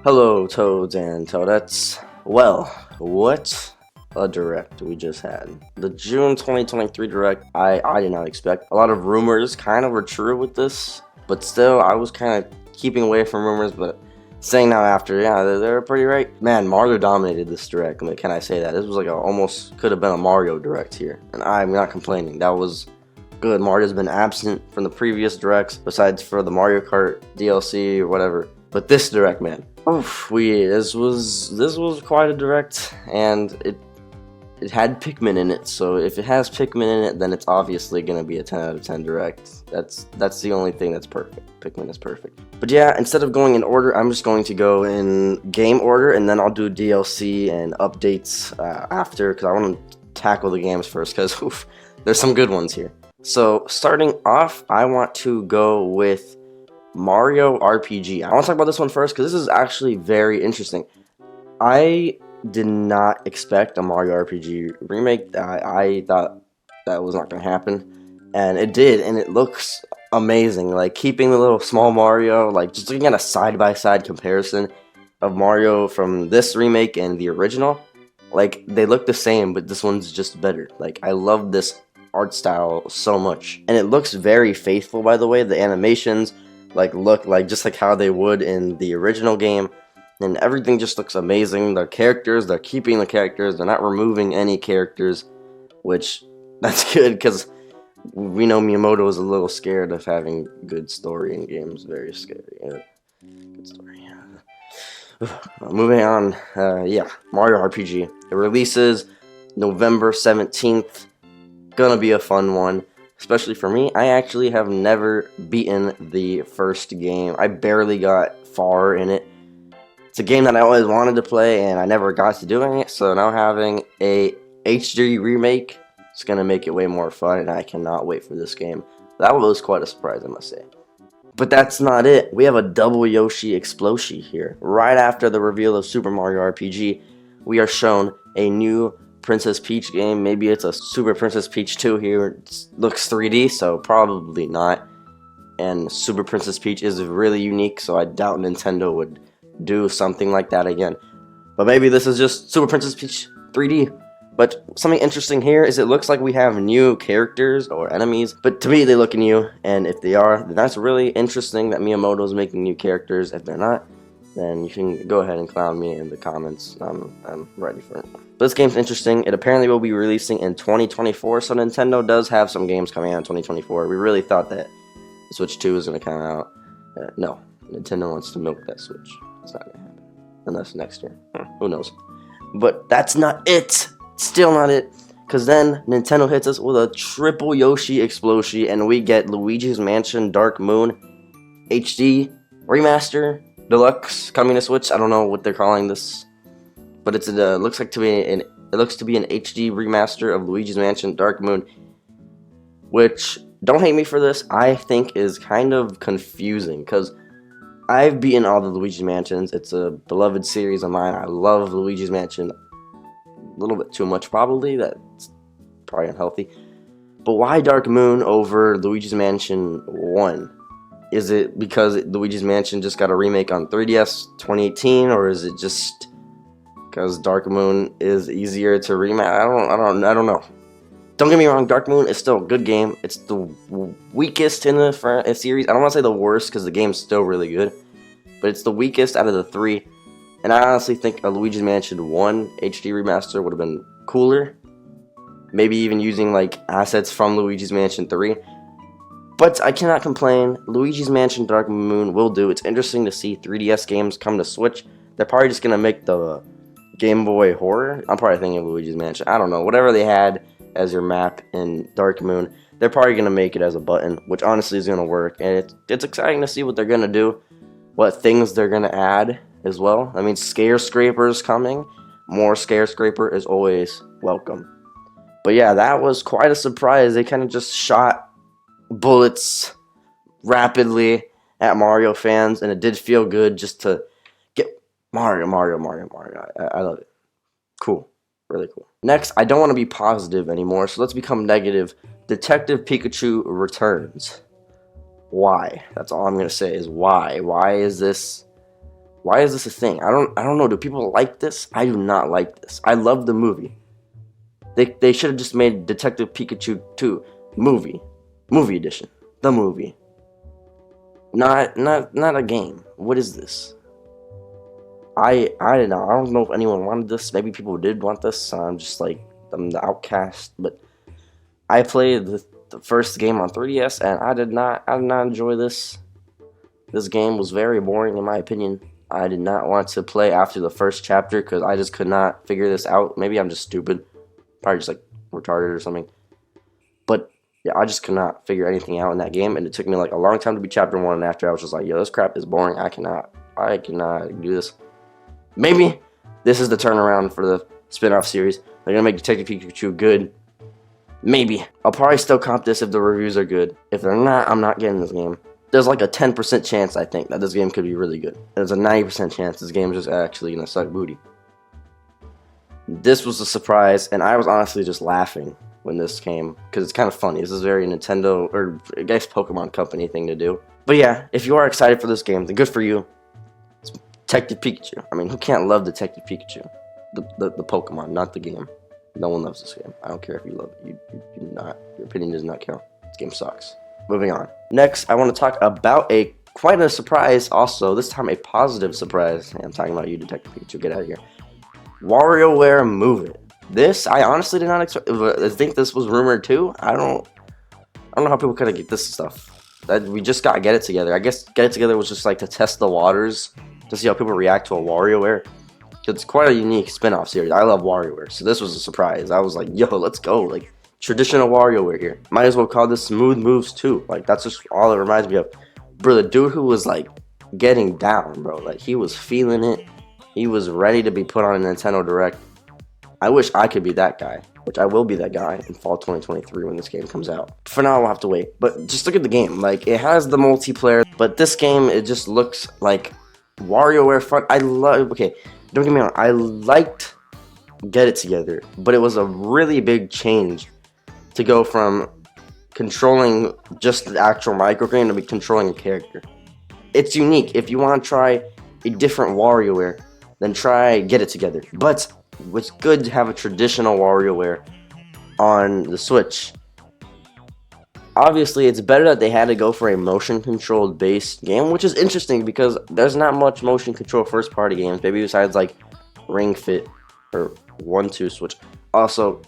Hello, Toads and Toadettes. Well, what a direct we just had. The June 2023 direct, I did not expect. A lot of rumors kind of were true with this, but still, I was kind of keeping away from rumors, but saying now after, yeah, they're pretty right. Man, Mario dominated this direct. I mean, can I say that? This was like almost could have been a Mario direct here, and I'm not complaining. That was good. Mario's been absent from the previous directs, besides for the Mario Kart DLC or whatever. But this direct, man. Oof, this was quite a direct, and it had Pikmin in it. So if it has Pikmin in it, then it's obviously gonna be a 10 out of 10 direct. That's the only thing that's perfect. Pikmin is perfect. But yeah, instead of going in order, I'm just going to go in game order, and then I'll do DLC and updates after, because I want to tackle the games first, because there's some good ones here. So starting off, I want to go with Mario RPG. I want to talk about this one first because this is actually very interesting. I did not expect a Mario RPG remake. I thought that was not going to happen, and it did, and it looks amazing. Like, keeping the little small Mario, like just looking at a side-by-side comparison of Mario from this remake and the original, like, they look the same, but this one's just better. Like, I love this art style so much, and it looks very faithful, by the way. The animations look like just like how they would in the original game, and everything just looks amazing. Their characters, they're keeping the characters, they're not removing any characters, which that's good, because we know Miyamoto is a little scared of having good story in games. Very scary. Good story. Moving on, yeah, Mario RPG. It releases November 17th. Gonna be a fun one. Especially for me. I actually have never beaten the first game. I barely got far in it. It's a game that I always wanted to play, and I never got to doing it, so now having a HD remake is going to make it way more fun, and I cannot wait for this game. That was quite a surprise, I must say. But that's not it. We have a double Yoshi Explosion here. Right after the reveal of Super Mario RPG, we are shown a new Princess Peach game. Maybe it's a Super Princess Peach 2 here. It looks 3D, so probably not. And Super Princess Peach is really unique, so I doubt Nintendo would do something like that again. But maybe this is just Super Princess Peach 3D. But something interesting here is it looks like we have new characters or enemies, but to me they look new, and if they are, then that's really interesting that Miyamoto is making new characters. If they're not, then you can go ahead and clown me in the comments. I'm ready for it. This game's interesting. It apparently will be releasing in 2024, so Nintendo does have some games coming out in 2024. We really thought that Switch 2 was going to come out. No, Nintendo wants to milk that Switch. It's not going to happen. Unless next year. Who knows? But that's not it. Still not it. Because then Nintendo hits us with a triple Yoshi Explosion, and we get Luigi's Mansion Dark Moon HD Remaster Deluxe coming to Switch. I don't know what they're calling this, but it looks to be an HD remaster of Luigi's Mansion Dark Moon, which, don't hate me for this, I think is kind of confusing, because I've beaten all the Luigi's Mansions. It's a beloved series of mine. I love Luigi's Mansion a little bit too much, probably. That's probably unhealthy. But why Dark Moon over Luigi's Mansion 1? Is it because Luigi's Mansion just got a remake on 3DS 2018, or is it just because Dark Moon is easier to remake? I don't know. Don't get me wrong, Dark Moon is still a good game. It's the weakest in the series. I don't want to say the worst, because the game's still really good, but it's the weakest out of the three. And I honestly think a Luigi's Mansion 1 HD remaster would have been cooler. Maybe even using like assets from Luigi's Mansion 3. But I cannot complain. Luigi's Mansion Dark Moon will do. It's interesting to see 3DS games come to Switch. They're probably just going to make the Game Boy Horror. I'm probably thinking of Luigi's Mansion. I don't know. Whatever they had as your map in Dark Moon, they're probably going to make it as a button, which honestly is going to work. And it's exciting to see what they're going to do. What things they're going to add as well. I mean, Scare Scraper's coming. More Scare Scraper is always welcome. But yeah, that was quite a surprise. They kind of just shot bullets rapidly at Mario fans, and it did feel good just to get Mario. I love it. Cool. Really cool. Next, I don't want to be positive anymore, so let's become negative. Detective Pikachu returns. Why? That's all I'm going to say is why. Why is this Why is this a thing? I don't know. Do people like this? I do not like this. I love the movie. They should have just made Detective Pikachu 2 movie edition. The movie. Not a game. What is this? I don't know. I don't know if anyone wanted this. Maybe people did want this. I'm just like, I'm the outcast. But I played the first game on 3DS, and I did not enjoy this. This game was very boring in my opinion. I did not want to play after the first chapter because I just could not figure this out. Maybe I'm just stupid. Probably just like retarded or something. But yeah, I just could not figure anything out in that game, and it took me like a long time to beat chapter 1, and after I was just like, yo, this crap is boring. I cannot do this. Maybe this is the turnaround for the spin-off series. They're gonna make Detective Pikachu good. Maybe. I'll probably still comp this if the reviews are good. If they're not, I'm not getting this game. There's like a 10% chance, I think, that this game could be really good. There's a 90% chance this game is just actually gonna suck booty. This was a surprise, and I was honestly just laughing when this came, because it's kind of funny. This is very Nintendo, or I guess Pokemon Company thing to do. But yeah, if you are excited for this game, then good for you. It's Detective Pikachu. I mean, who can't love Detective Pikachu? The Pokemon, not the game. No one loves this game. I don't care if you love it. You do not. Your opinion does not count. This game sucks. Moving on. Next, I want to talk about quite a surprise also. This time a positive surprise. I'm talking about you, Detective Pikachu. Get out of here. WarioWare Move It. This, I honestly did not expect. I think this was rumored too. I don't know how people kind of get this stuff. We just got Get It Together. I guess Get It Together was just like to test the waters to see how people react to a WarioWare. It's quite a unique spin-off series. I love WarioWare, so this was a surprise. I was like, yo, let's go. Like, traditional WarioWare here. Might as well call this Smooth Moves 2. Like, that's just all it reminds me of. Bro, the dude who was, like, getting down, bro. Like, he was feeling it. He was ready to be put on a Nintendo Direct. I wish I could be that guy, which I will be that guy in fall 2023 when this game comes out. For now, we'll have to wait. But just look at the game. Like, it has the multiplayer, but this game, it just looks like WarioWare fun. Okay, don't get me wrong, I liked Get It Together, but it was a really big change to go from controlling just the actual microgame to be controlling a character. It's unique. If you want to try a different WarioWare, then try Get It Together. But it's good to have a traditional WarioWare on the Switch. Obviously, it's better that they had to go for a motion-controlled based game, which is interesting because there's not much motion-control first-party games, maybe besides like Ring Fit or 1-2 Switch. Also,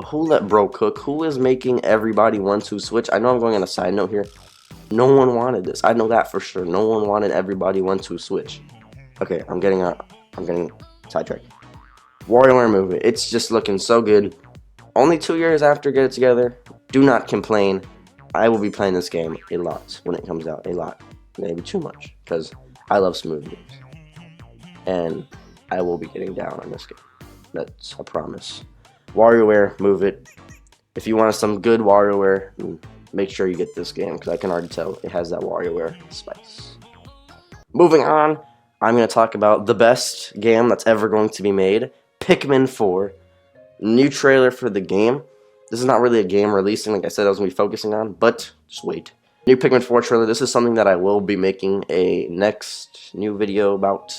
who let bro cook? Who is making everybody 1-2 Switch? I know I'm going on a side note here. No one wanted this. I know that for sure. No one wanted everybody 1-2 Switch. Okay, I'm getting sidetracked. WarioWare Move It. It's just looking so good. Only 2 years after Get It Together. Do not complain. I will be playing this game a lot when it comes out. A lot. Maybe too much. Because I love smooth moves. And I will be getting down on this game. That's a promise. WarioWare, Move It. If you want some good WarioWare, make sure you get this game. Because I can already tell it has that WarioWare spice. Moving on. I'm going to talk about the best game that's ever going to be made. Pikmin 4. New trailer for the game. This is not really a game releasing, like I said, I was going to be focusing on, but just wait. New Pikmin 4 trailer. This is something that I will be making a next new video about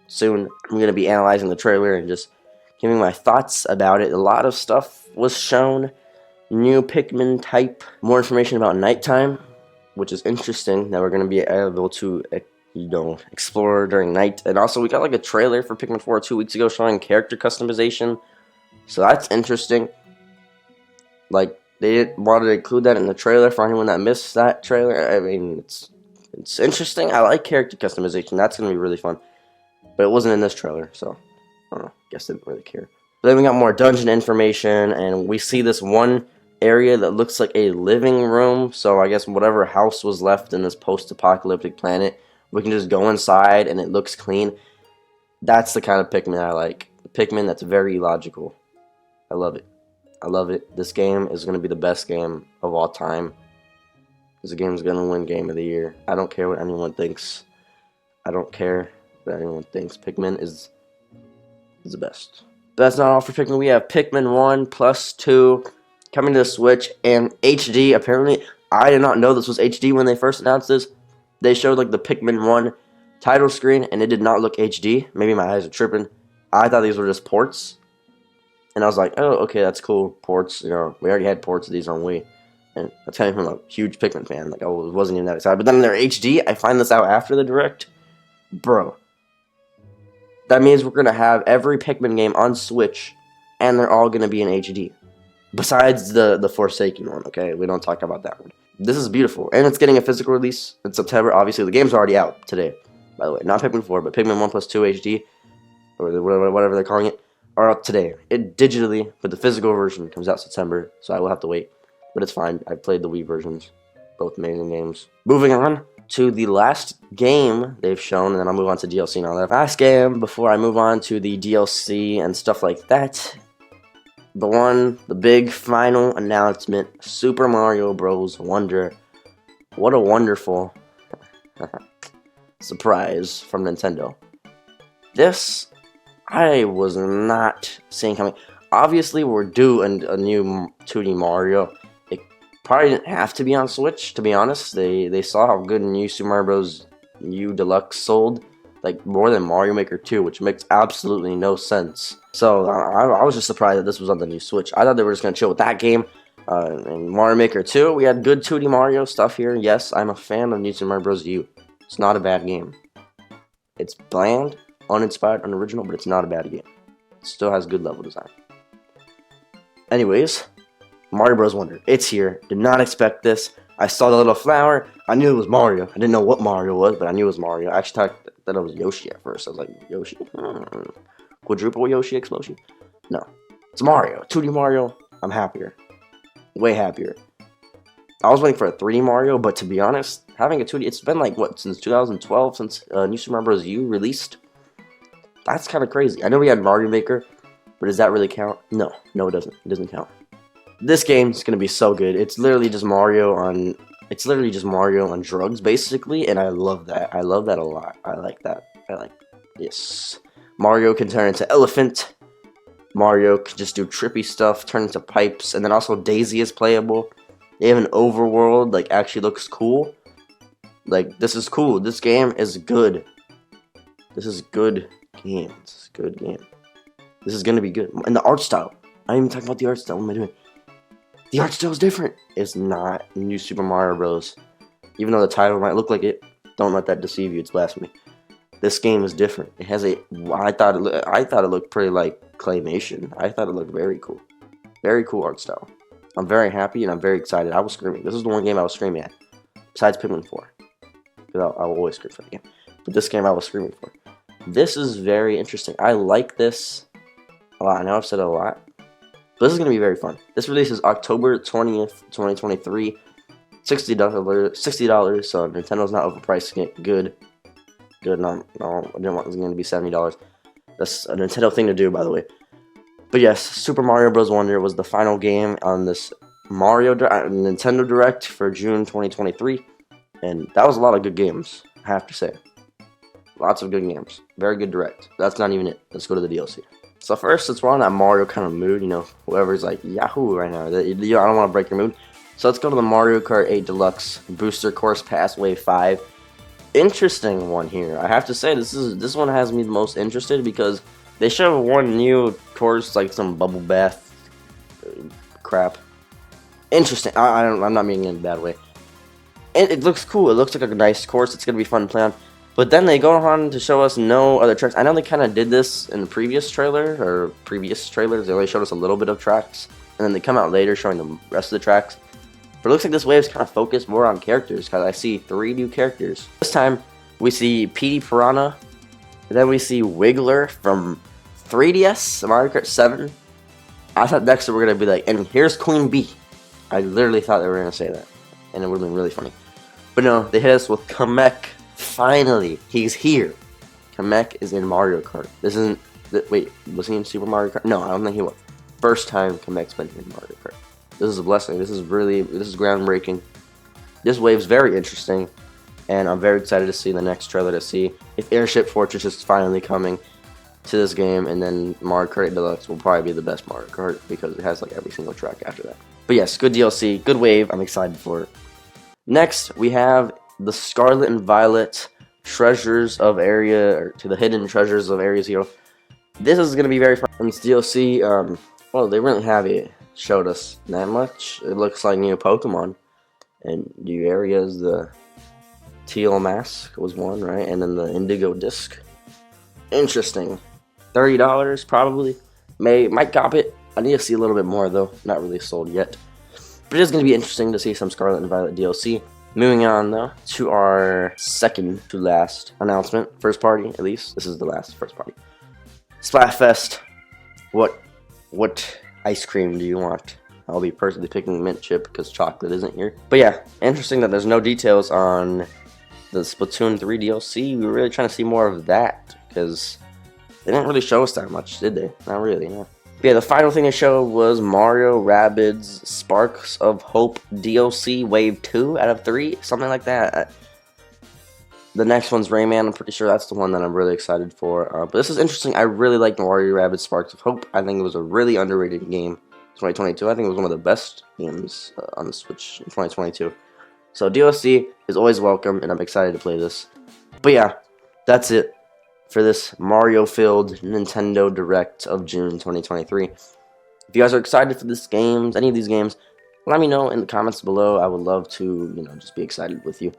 soon. I'm going to be analyzing the trailer and just giving my thoughts about it. A lot of stuff was shown. New Pikmin type. More information about nighttime, which is interesting that we're going to be able to explore during night. And also, we got like a trailer for Pikmin 4 2 weeks ago showing character customization. So that's interesting. Like, they didn't want to include that in the trailer for anyone that missed that trailer. I mean, it's interesting. I like character customization. That's going to be really fun. But it wasn't in this trailer, so I don't know. Guess they didn't really care. But then we got more dungeon information, and we see this one area that looks like a living room. So I guess whatever house was left in this post-apocalyptic planet, we can just go inside, and it looks clean. That's the kind of Pikmin I like. Pikmin that's very logical. I love it. I love it. This game is going to be the best game of all time. This game is going to win Game of the Year. I don't care what anyone thinks. I don't care what anyone thinks. Pikmin is the best. But that's not all for Pikmin. We have Pikmin 1 plus 2 coming to the Switch and HD. Apparently, I did not know this was HD when they first announced this. They showed like the Pikmin 1 title screen, and it did not look HD. Maybe my eyes are tripping. I thought these were just ports, and I was like, oh, okay, that's cool. Ports, you know, we already had ports of these on Wii, and that's coming from a huge Pikmin fan. Like, I wasn't even that excited. But then they're HD. I find this out after the direct, bro. That means we're gonna have every Pikmin game on Switch, and they're all gonna be in HD. Besides the Forsaken one, okay? We don't talk about that one. This is beautiful, and it's getting a physical release in September. Obviously, the game's already out today, by the way. Not Pikmin 4, but Pikmin 1 plus 2 HD, or whatever they're calling it, are out today. It digitally, but the physical version comes out September, so I will have to wait. But it's fine. I've played the Wii versions. Both amazing games. Moving on to the last game they've shown, and then I'll move on to DLC now. The last game, before I move on to the DLC and stuff like that, the big final announcement, Super Mario Bros. Wonder. What a wonderful surprise from Nintendo. This, I was not seeing coming. Obviously, we're due a new 2D Mario. It probably didn't have to be on Switch, to be honest. They saw how good New Super Mario Bros. U Deluxe sold. Like, more than Mario Maker 2, which makes absolutely no sense. So, I was just surprised that this was on the new Switch. I thought they were just going to chill with that game. And Mario Maker 2, we had good 2D Mario stuff here. Yes, I'm a fan of New Super Mario Bros. U. It's not a bad game. It's bland, uninspired, unoriginal, but it's not a bad game. It still has good level design. Anyways, Mario Bros. Wonder. It's here. Did not expect this. I saw the little flower. I knew it was Mario. I didn't know what Mario was, but I knew it was Mario. I actually thought that it was Yoshi at first. I was like, Yoshi? Quadruple Yoshi explosion? No. It's Mario. 2D Mario. I'm happier. Way happier. I was waiting for a 3D Mario, but to be honest, having a 2D... It's been like, what, since 2012, since New Super Mario Bros. U released? That's kind of crazy. I know we had Mario Maker, but does that really count? No. No, it doesn't. It doesn't count. This game's gonna be so good. It's literally just Mario on... It's literally just Mario on drugs, basically, and I love that. I love that a lot. I like that. Yes. Mario can turn into elephant. Mario can just do trippy stuff, turn into pipes, and then also Daisy is playable. They have an overworld, like, actually looks cool. Like, this is cool. This game is good. This is good game. This is good game. This is gonna be good. And the art style. I didn't even talk about the art style. What am I doing? The art style is different. It's not New Super Mario Bros. Even though the title might look like it, don't let that deceive you. It's blasphemy. This game is different. It has a. I thought it looked pretty like claymation. I thought it looked very cool. Very cool art style. I'm very happy and I'm very excited. I was screaming. This is the one game I was screaming at, besides Pikmin 4, because I will always scream for the game. But this game I was screaming for. This is very interesting. I like this a lot. I know I've said it a lot. But this is going to be very fun. This releases October 20th, 2023. $60, so Nintendo's not overpricing it. Good. No, I didn't want it going to be $70. That's a Nintendo thing to do, by the way. But yes, Super Mario Bros. Wonder was the final game on this Nintendo Direct for June 2023. And that was a lot of good games, I have to say. Lots of good games. Very good Direct. That's not even it. Let's go to the DLC. So first, since we're on that Mario kind of mood, you know, whoever's like Yahoo right now, I don't want to break your mood. So let's go to the Mario Kart 8 Deluxe Booster Course Pass Wave 5. Interesting one here. I have to say, this one has me the most interested because they show one new course, like some bubble bath crap. Interesting. I'm not meaning it in a bad way. It looks cool. It looks like a nice course. It's going to be fun to play on. But then they go on to show us no other tracks. I know they kind of did this in the previous trailer, or previous trailers. They only showed us a little bit of tracks. And then they come out later showing the rest of the tracks. But it looks like this wave is kind of focused more on characters, because I see 3 new characters. This time, we see Petey Piranha. And then we see Wiggler from 3DS, Mario Kart 7. I thought next we were going to be like, and here's Queen Bee. I literally thought they were going to say that. And it would have been really funny. But no, they hit us with Kamek. Finally, he's here. Kamek is in Mario Kart. This isn't... Wait, was he in Super Mario Kart? No, I don't think he was. First time Kamek's been in Mario Kart. This is a blessing. This is groundbreaking. This wave's very interesting. And I'm very excited to see the next trailer to see if Airship Fortress is finally coming to this game. And then Mario Kart 8 Deluxe will probably be the best Mario Kart because it has like every single track after that. But yes, good DLC, good wave. I'm excited for it. Next, we have the Scarlet and Violet treasures of area, or to the hidden treasures of Area Zero. This is going to be very fun. And this DLC, well, they really haven't showed us that much. It looks like new Pokemon and new areas. The teal mask was one, right? And then the indigo disc. Interesting. $30 probably. Might cop it. I need to see a little bit more though. Not really sold yet. But it is going to be interesting to see some Scarlet and Violet DLC. Moving on though to our second to last announcement. First party, at least. This is the last first party. Splatfest. What ice cream do you want? I'll be personally picking mint chip because chocolate isn't here. But yeah, interesting that there's no details on the Splatoon 3 DLC. We were really trying to see more of that because they didn't really show us that much, did they? Not really, no. But yeah, the final thing they showed was Mario Rabbids Sparks of Hope DLC Wave 2 out of 3, something like that. The next one's Rayman. I'm pretty sure that's the one that I'm really excited for. But this is interesting. I really like Mario Rabbids Sparks of Hope. I think it was a really underrated game in 2022. I think it was one of the best games on the Switch in 2022. So DLC is always welcome, and I'm excited to play this. But yeah, that's it for this Mario-filled Nintendo Direct of June 2023. If you guys are excited for this games, any of these games, let me know in the comments below. I would love to, just be excited with you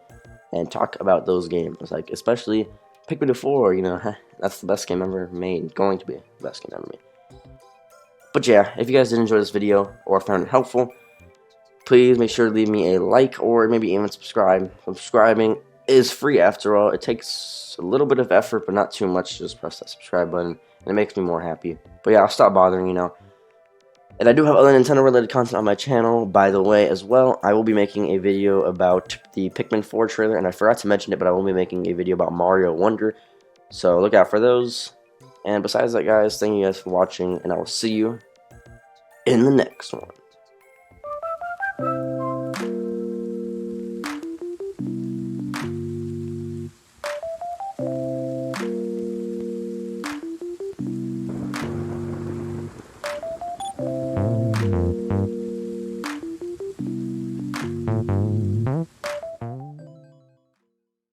and talk about those games, like especially Pikmin 4. That's the best game ever made, going to be the best game ever made. But yeah, if you guys did enjoy this video or found it helpful, please make sure to leave me a like or maybe even subscribe. Subscribing is free after all. It takes a little bit of effort, but not too much. Just press that subscribe button, and it makes me more happy. But yeah, I'll stop bothering, And I do have other Nintendo-related content on my channel, by the way, as well. I will be making a video about the Pikmin 4 trailer, and I forgot to mention it, but I will be making a video about Mario Wonder. So look out for those. And besides that, guys, thank you guys for watching, and I will see you in the next one.